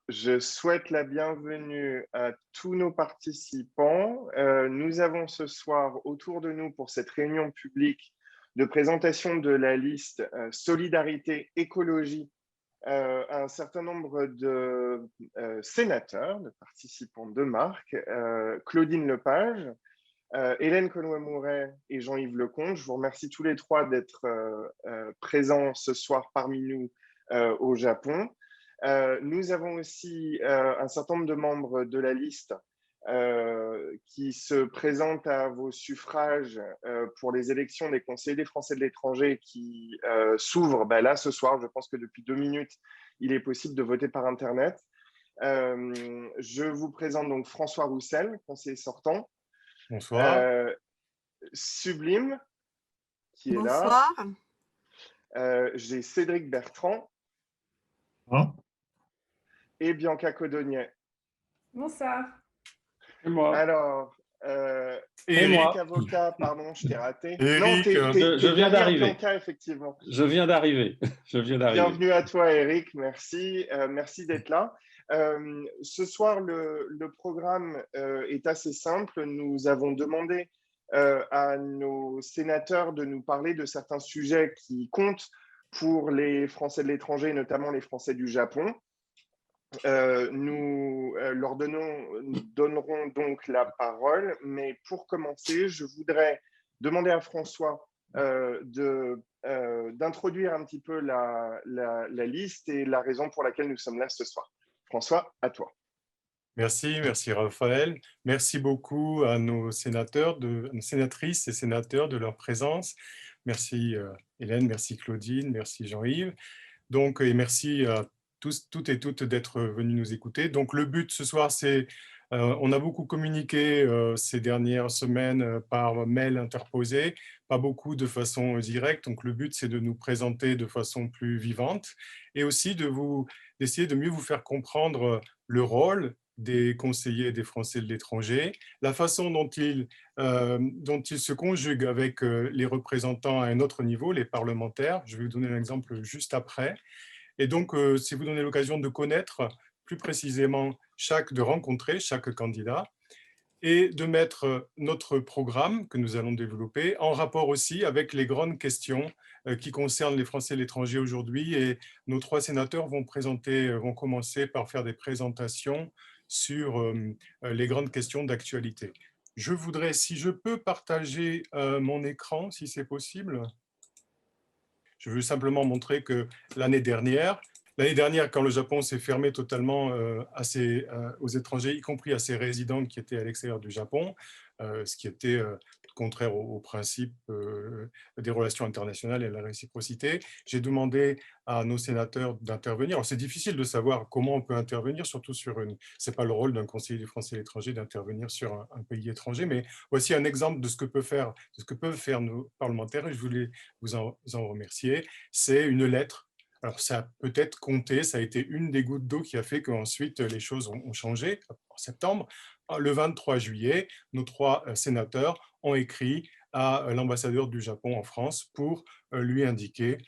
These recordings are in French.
Je souhaite la bienvenue à tous nos participants. Nous avons ce soir autour de nous pour cette réunion publique de présentation de la liste Solidarité Écologie un certain nombre de sénateurs, de participants de marque, Claudine Lepage, Hélène Conway-Mouret et Jean-Yves Lecomte. Je vous remercie tous les trois d'être présents ce soir parmi nous au Japon. Nous avons aussi un certain nombre de membres de la liste qui se présentent à vos suffrages pour les élections des conseillers des Français de l'étranger qui s'ouvrent là ce soir. Je pense que depuis 2 minutes, il est possible de voter par Internet. Je vous présente donc François Roussel, conseiller sortant. Bonsoir. Sublime, qui est là. Bonsoir. J'ai Cédric Bertrand. Hein? Et Bianca Codognet. Bonsoir. Et moi. Alors, Eric Avocat, pardon, je t'ai raté. Eric, non, je viens d'arriver. Bianca, effectivement. Je viens d'arriver. Bienvenue à toi, Eric. Merci, merci d'être là. Ce soir, le programme est assez simple. Nous avons demandé à nos sénateurs de nous parler de certains sujets qui comptent pour les Français de l'étranger, notamment les Français du Japon. Nous leur donnerons donc la parole, mais pour commencer, je voudrais demander à François d'introduire un petit peu la liste et la raison pour laquelle nous sommes là ce soir. François, à toi. Merci Raphaël. Merci beaucoup à nos sénatrices et sénateurs de leur présence. Merci Hélène, merci Claudine, merci Jean-Yves. Donc, et merci à toutes et toutes d'être venus nous écouter. Donc, le but ce soir, c'est, on a beaucoup communiqué ces dernières semaines par mail interposé, pas beaucoup de façon directe. Donc, le but, c'est de nous présenter de façon plus vivante et aussi d'essayer de mieux vous faire comprendre le rôle des conseillers des Français de l'étranger, la façon dont ils se conjuguent avec les représentants à un autre niveau, les parlementaires. Je vais vous donner un exemple juste après. Et donc, si vous donnez l'occasion de connaître plus précisément de rencontrer chaque candidat et de mettre notre programme que nous allons développer en rapport aussi avec les grandes questions qui concernent les Français de l'étranger aujourd'hui. Et nos trois sénateurs vont commencer par faire des présentations sur les grandes questions d'actualité. Je voudrais, si je peux, partager mon écran, si c'est possible. Je veux simplement montrer que l'année dernière, quand le Japon s'est fermé totalement aux étrangers, y compris à ses résidents qui étaient à l'extérieur du Japon, ce qui était contraire au principe des relations internationales et à la réciprocité, j'ai demandé à nos sénateurs d'intervenir. C'est difficile de savoir comment on peut intervenir, surtout sur c'est pas le rôle d'un conseiller des Français à l'étranger d'intervenir sur un pays étranger, mais voici un exemple de ce que peuvent faire nos parlementaires et je voulais vous en remercier. C'est une lettre. Alors, ça a peut-être compté, ça a été une des gouttes d'eau qui a fait qu'ensuite les choses ont changé en septembre. Le 23 juillet, nos trois sénateurs ont écrit à l'ambassadeur du Japon en France pour lui indiquer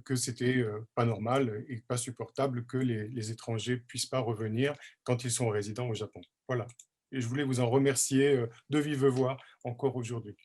que c'était pas normal et pas supportable que les étrangers puissent pas revenir quand ils sont résidents au Japon. Voilà. Et je voulais vous en remercier de vive voix encore aujourd'hui.